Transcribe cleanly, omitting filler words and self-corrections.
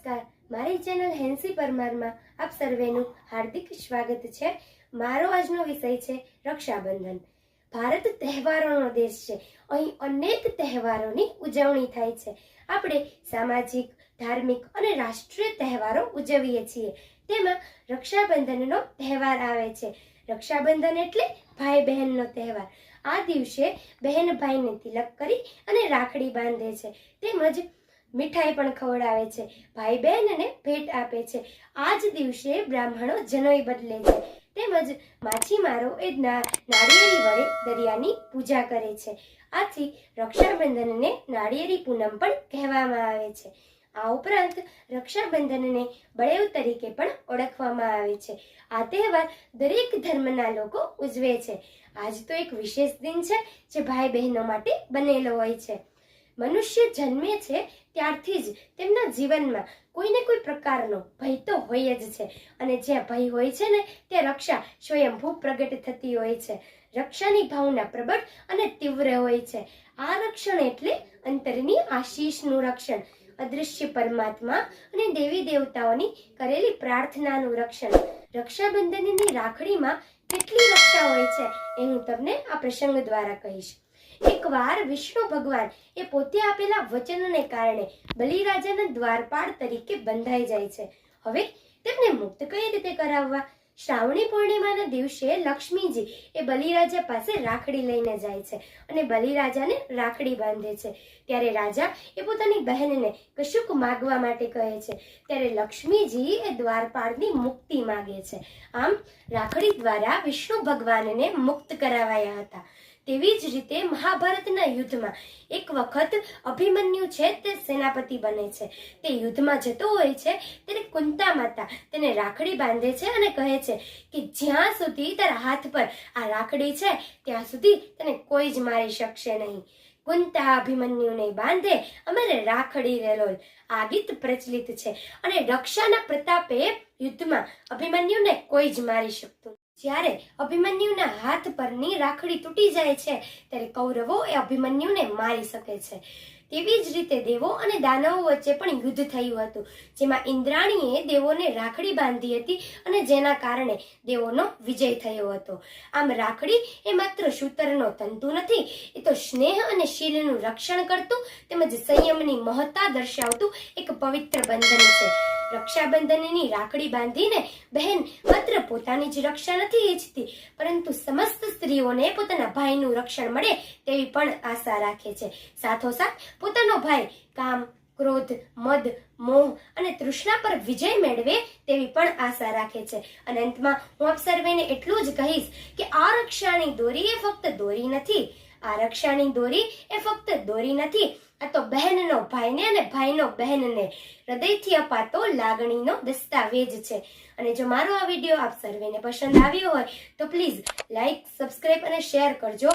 નમસ્કાર, મારી channel Hansie પરમારમાં આપ સર્વેનું હાર્દિક સ્વાગત છે। મારો આજનો વિષય છે રક્ષાબંધન। ભારત તહેવારોનો દેશ છે। અહીં અનેક તહેવારોની ઉજવણી થાય છે। આપણે સામાજિક, ધાર્મિક અને રાષ્ટ્રીય તહેવારો ઉજવીએ છીએ। તેમાં રક્ષાબંધનનો તહેવાર આવે છે। રક્ષાબંધન એટલે ભાઈ બહેનનો તહેવાર। આ દિવસે બહેન ભાઈને તિલક કરી અને રાખડી બાંધે છે, તેમજ મીઠાઈ પણ ખવડાવે છે, ભાઈ બહેનને ભેટ આપે છે। આ જ દિવસે બ્રાહ્મણો જનોઈ બદલે છે, તેમજ માછીમારો એ નાળિયેરી વડે દરિયાની પૂજા કરે છે। આથી રક્ષાબંધનને નાળિયેરી પૂનમ પણ કહેવામાં આવે છે। આ ઉપરાંત રક્ષાબંધનને બળેવ તરીકે પણ ઓળખવામાં આવે છે। આ તહેવાર દરેક ધર્મના લોકો ઉજવે છે। આજ તો એક વિશેષ દિન છે જે ભાઈ બહેનો માટે બનેલો હોય છે। મનુષ્ય જન્મે છે ત્યારથી જ તેમના જીવનમાં કોઈને કોઈ પ્રકારનો ભય તો હોય જ છે, અને જ્યાં ભય હોય છે ને ત્યાં રક્ષા સ્વયંભૂ પ્રગટ થતી હોય છે। રક્ષાની ભાવના પ્રબળ અને તીવ્ર હોય છે। આ રક્ષણ એટલે અંતરની આશીષનું રક્ષણ, અદૃશ્ય પરમાત્મા અને દેવી દેવતાઓની કરેલી પ્રાર્થનાનું રક્ષણ। રક્ષાબંધનની રાખડીમાં કેટલી રક્ષા હોય છે એ હું તમને આ પ્રસંગ દ્વારા કહીશ। એકવાર વિષ્ણુ ભગવાન એ પોતે આપેલા વચનને કારણે બલિરાજાના દ્વારપાળ તરીકે બંધાઈ જાય છે। હવે તેમને મુક્ત કઈ રીતે કરાવવા? શ્રાવણી પૂર્ણિમાના દિવસે લક્ષ્મીજી એ બલિરાજા પાસે રાખડી લઈને જાય છે અને બલિરાજાને રાખડી બાંધે છે। ત્યારે રાજા એ પોતાની બહેનને કશુંક માગવા માટે કહે છે, ત્યારે લક્ષ્મીજી એ દ્વારપાળની મુક્તિ માગે છે। આમ રાખડી દ્વારા વિષ્ણુ ભગવાનને મુક્ત કરાવાયા હતા। તેવી જ રીતે મહાભારતના યુદ્ધમાં એક વખત અભિમન્યુ છે તે સેનાપતિ બને છે। તે યુદ્ધમાં જતો હોય છે ત્યારે કુંતા માતા તેને રાખડી બાંધે છે અને કહે છે કે જ્યાં સુધી તારા હાથ પર આ રાખડી છે ત્યાં સુધી તને કોઈ જ મારી શકશે નહીં। કુંતા અભિમન્યુને બાંધે અમારે રાખડી રેલોલ, આ ગીત પ્રચલિત છે અને રક્ષાના પ્રતાપે યુદ્ધમાં અભિમન્યુને કોઈ જ મારી શકતું। જ્યારે અભિમન્યુના હાથ પરની રાખડી તૂટી જાય છે ત્યારે કૌરવો એ અભિમન્યુને મારી શકે છે। તેવી જ રીતે દેવો અને દાનવો વચ્ચે પણ યુદ્ધ થયું હતું, જેમાં ઇન્દ્રાણીએ દેવોને રાખડી બાંધી હતી અને જેના કારણે દેવોનો વિજય થયો હતો। આમ રાખડી એ માત્ર સૂતરનો તંતુ નથી, એ તો સ્નેહ અને શીલનું રક્ષણ કરતું તેમજ સંયમની મહત્તા દર્શાવતું એક પવિત્ર બંધન છે। રક્ષાબંધનની રાખડી બાંધીને બહેન માત્ર પોતાની જ રક્ષા નથી ઈચ્છતી, પરંતુ સમસ્ત સ્ત્રીઓને પોતાના ભાઈનું રક્ષણ મળે તેવી પણ આશા રાખે છે। સાથોસાથ પોતાનો ભાઈ કામ, ક્રોધ, મદ, મોહ અને તૃષ્ણા પર વિજય મેળવે તેવી પણ આશા રાખે છે। અને અંતમાં હું આપ સર્વેને એટલું જ કહીશ કે આ રક્ષાની દોરી એ ફક્ત દોરી નથી, આ રક્ષાની દોરી એ ફક્ત દોરી નથી, આ તો બહેનનો ભાઈને અને ભાઈનો બહેનને હૃદયથી અપાતો લાગણીનો દસ્તાવેજ છે। અને જો મારો આ વિડીયો આપ સર્વેને પસંદ આવ્યો હોય તો પ્લીઝ લાઈક, સબસ્ક્રાઇબ અને શેર કરજો।